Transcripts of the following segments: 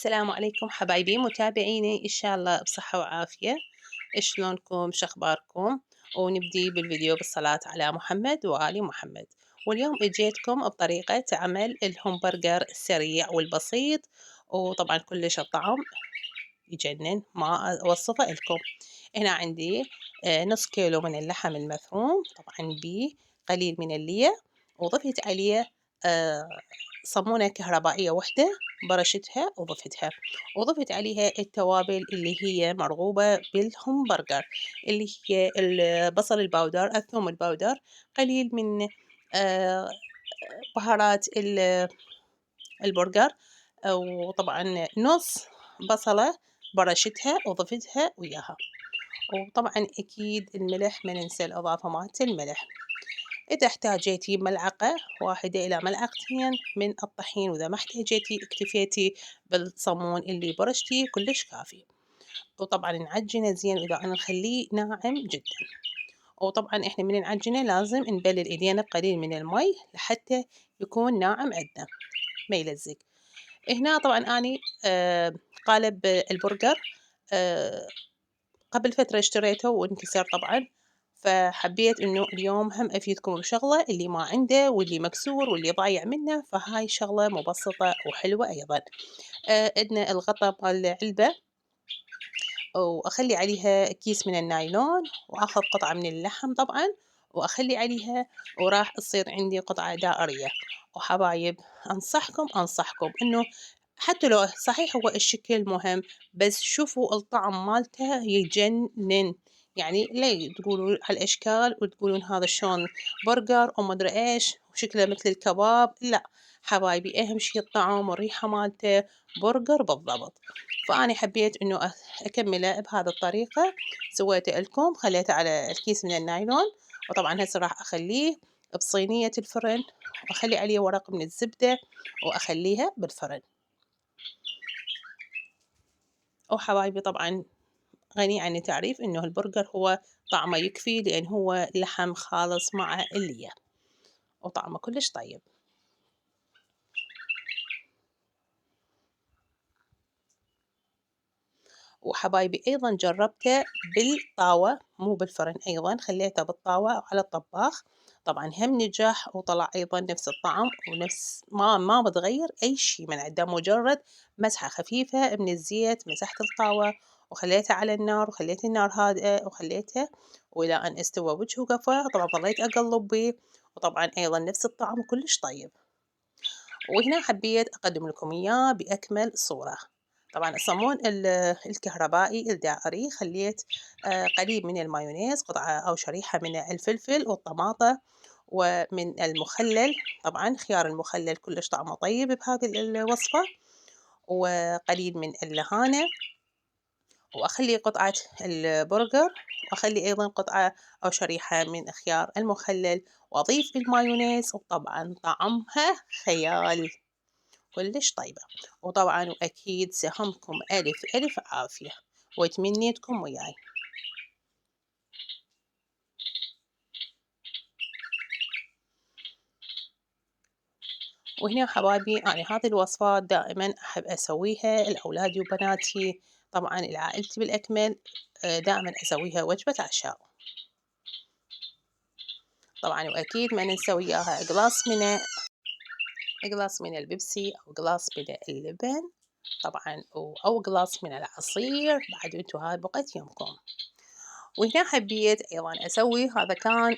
السلام عليكم حبايبي متابعيني إن شاء الله بصحة وعافية. شلونكم شخباركم؟ ونبدي بالفيديو بالصلاة على محمد وآل محمد. واليوم اجيتكم بطريقة عمل الهمبرجر السريع والبسيط، وطبعا كلش الطعم يجنن ما أوصفه لكم. هنا عندي نص كيلو من اللحم المفروم، طبعا بيه قليل من اللية، وضفت عليه آه، صمونة كهربائية وحدة برشتها وضفتها، وضفت عليها التوابل اللي هي مرغوبة بالهمبرجر، اللي هي البصل الباودر، الثوم الباودر، قليل من آه، بهارات البرجر، وطبعا نص بصلة برشتها وضفتها وياها، وطبعا أكيد الملح ما ننسى الإضافة مالت الملح. إذا احتاجيتي ملعقة واحدة إلى ملعقتين من الطحين، وإذا ما احتاجيتي اكتفيتي بالصمون اللي برشتيه كلش كافي. وطبعا نعجنه زين، وإذا أنا نخليه ناعم جدا. وطبعا احنا من نعجنه لازم نبلل ايدينا بقليل من المي لحتى يكون ناعم عندنا ما يلزق. هنا طبعا اني قالب البرجر قبل فترة اشتريته وانكسر طبعا، فحبيت انه اليوم هم افيدكم بشغلة اللي ما عنده واللي مكسور واللي ضايع منه، فهاي شغلة مبسطة وحلوة ايضا. عندنا الغطا مال العلبة، واخلي عليها كيس من النايلون، واخذ قطعة من اللحم طبعا واخلي عليها، وراح تصير عندي قطعة دائرية. وحبايب انصحكم انه حتى لو صحيح هو الشكل مهم، بس شوفوا الطعم مالته يجنن. يعني لا تقولوا على الاشكال وتقولون هذا شلون برجر او مدري ايش وشكله مثل الكباب، لا حبايبي، اهم شي الطعم والريحة مالته، برجر بالضبط. فأنا حبيت إنه أكمله بهذه الطريقة، سويته لكم، خليته على الكيس من النايلون. وطبعا هسه راح أخليه بصينية الفرن، وأخلي عليه ورق من الزبدة، وأخليها بالفرن. وحبايبي طبعا غني عن التعريف إنه البرجر هو طعمه يكفي، لأن هو لحم خالص مع اللية، وطعمه كلش طيب. وحبايبي أيضا جربته بالطاوة مو بالفرن، أيضا خليته بالطاوة على الطباخ، طبعا هم نجح وطلع أيضا نفس الطعم ونفس ما بتغير أي شي من عنده، مجرد مسحة خفيفة من الزيت مسحت الطاوة وخليتها على النار، وخليت النار هادئة وخليتها، وإلى أن استوى وجهه وقفا، طبعا ظليت أقلب بيه، وطبعا أيضا نفس الطعم كلش طيب. وهنا حبيت أقدم لكم إياه بأكمل صورة. طبعا الصمون الكهربائي الدائري خليت قليل من المايونيز، قطعة أو شريحة من الفلفل والطماطة، ومن المخلل، طبعا خيار المخلل كلش طعمه طيب بهذه الوصفة، وقليل من اللهانة، وأخلي قطعة البرجر، وأخلي أيضا قطعة أو شريحة من خيار المخلل، وأضيف المايونيز، وطبعا طعمها خيال، كلش طيبة. وطبعا وأكيد سهمكم ألف ألف عافية، وتمنيتكم وياي. وهنا حبايبي أنا هذه الوصفات دائما أحب أسويها لأولادي وبناتي، طبعا لعائلتي بالأكمل، دائما أسويها وجبة عشاء. طبعا وأكيد ما ننسى وياها قلاص من البيبسي، أو قلاص من اللبن طبعا، أو قلاص من العصير، بعد انتو هاي بقت يومكم. وهنا حبيت أيضا أسوي، هذا كان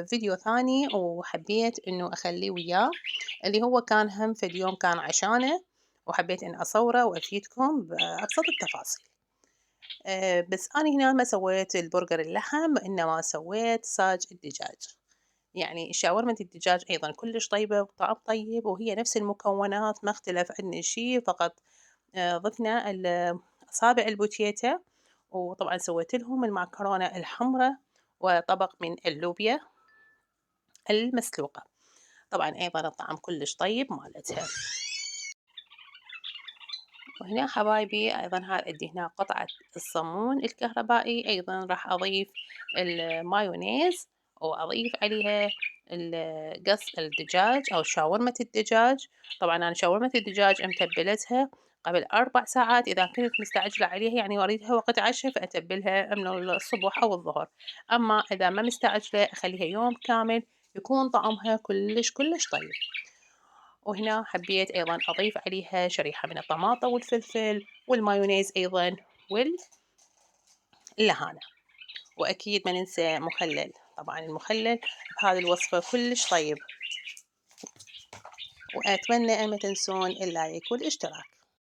فيديو ثاني وحبيت إنه أخليه وياه، اللي هو كان هم في اليوم كان عشانه، وحبيت إن أصوره وأفيدكم بأبسط التفاصيل. بس أنا هنا ما سويت البرجر اللحم، إنما سويت صاج الدجاج. يعني شاورمة الدجاج أيضا كلش طيبة وطعم طيب، وهي نفس المكونات، ما اختلف عندنا شي، فقط ضفنا أصابع البوتيتا، وطبعا سويت لهم المعكرونة الحمراء، وطبق من اللوبيا المسلوقة، طبعا أيضا الطعم كلش طيب مالتها. وهنا حبايبي أيضا هاي عندي هنا قطعة الصمون الكهربائي، أيضا راح أضيف المايونيز، وأضيف عليها قص الدجاج أو شاورمة الدجاج. طبعا أنا شاورمة الدجاج متبلتها قبل 4 ساعات إذا كنت مستعجلة عليها يعني وأريدها وقت عشا فأتبلها من الصبح أو الظهر، أما إذا ما مستعجلة أخليها يوم كامل يكون طعمها كلش طيب. وهنا حبيت أيضًا أضيف عليها شريحة من الطماطة والفلفل والمايونيز أيضًا واللهانة، وأكيد ما ننسى مخلل، طبعًا المخلل بهذه الوصفة كلش طيب، وأتمنى أن ما تنسون اللايك والاشتراك.